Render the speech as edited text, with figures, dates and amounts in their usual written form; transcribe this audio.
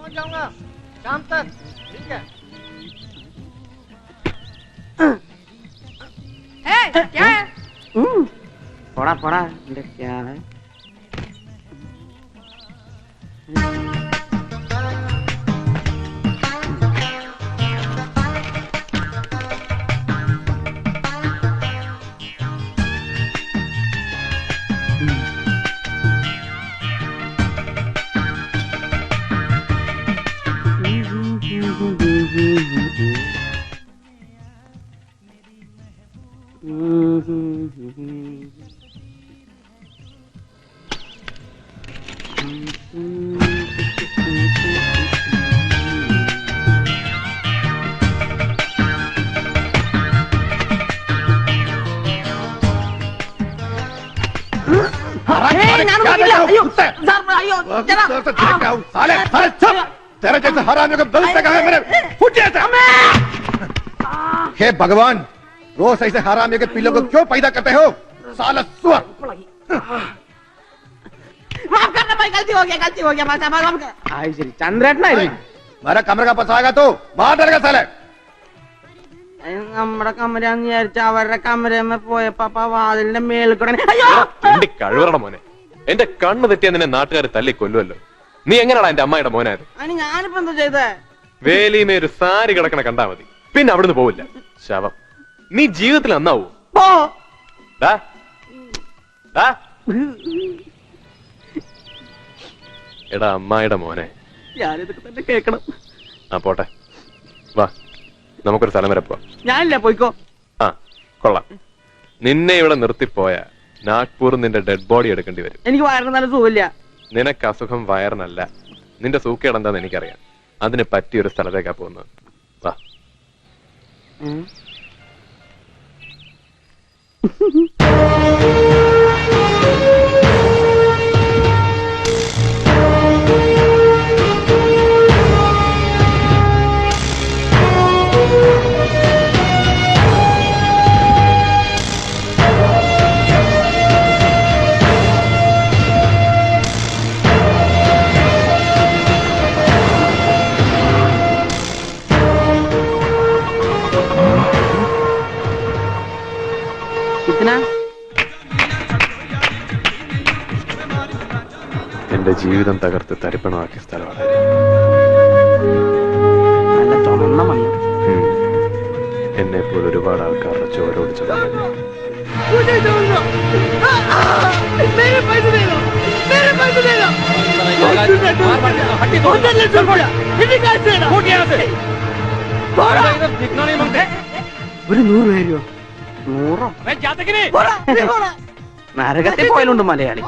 पहुंच जाऊंगा शाम तक, ठीक है? क्या है? पड़ा पड़ा क्या है? तेरे जैसे हरामियों को दिल से कहा मैंने फुट जाता। हे भगवान, रोज ऐसे हरामियों के पिल्लों को क्यों पैदा करते हो? साला सुअर। माफ करना भाई, गलती हो गया माफ कर। आई श्री चंद्रेटना मेरा कमरे का पसाएगा तो बाहर डरेगा साले। നമ്മുടെ കമരന്ന് വിചാരിച്ച അവരുടെ കമരമ്മ പോയപ്പോ വാതിലിന്റെ മേളിൽ കൂടെ അയ്യോ എന്റെ കഴിവറട മോനെ, എന്റെ കണ്ണ് തെറ്റിയ നിന്നെ നാട്ടുകാർ തല്ലി കൊല്ലുമല്ലോ. നീ എങ്ങനെയാടാ എന്റെ അമ്മയുടെ മോനായത്? അതിന് ഞാനിപ്പോ എന്താ ചെയ്തേ? വേലിമേ ഒരു സാരി കിടക്കണ കണ്ടാ മതി, പിന്നെ അവിടുന്ന് പോവില്ല. ശവം. നീ ജീവിതത്തിൽ നന്നാവൂ. എടാ അമ്മായിയുടെ മോനെ, ഞാനിതൊക്കെ തന്നെ കേക്കണം. ആ പോട്ടെ, വാ നമുക്കൊരു സ്ഥലം വരെ പോവാം. ഞാനില്ല, പോയിക്കോ. ആ കൊള്ളാം. നിന്നെ ഇവിടെ നിർത്തിപ്പോയ നാഗ്പൂർ നിന്റെ ഡെഡ് ബോഡി എടുക്കേണ്ടി വരും. എനിക്ക് വയറിന് നല്ല സുഖമില്ല. നിനക്ക് അസുഖം വയറിനല്ല, നിന്റെ സൂക്കേട് എന്താന്ന് എനിക്കറിയാം. അതിന് പറ്റിയൊരു സ്ഥലത്തേക്കാ പോകുന്നത്. വാ. എന്റെ ജീവിതം തകർത്ത് തരിപ്പണമാക്കിയ സ്ഥലമാണ്. നല്ല ചുമന്ന മണ്ണ്. എന്നെ പോലെ ഒരുപാട് ആൾക്കാരുടെ ചോരോടിച്ചത്. ഒരു 100 രൂപയോ? 100? നരകത്തിൽ പോയാലുണ്ട് മലയാളി.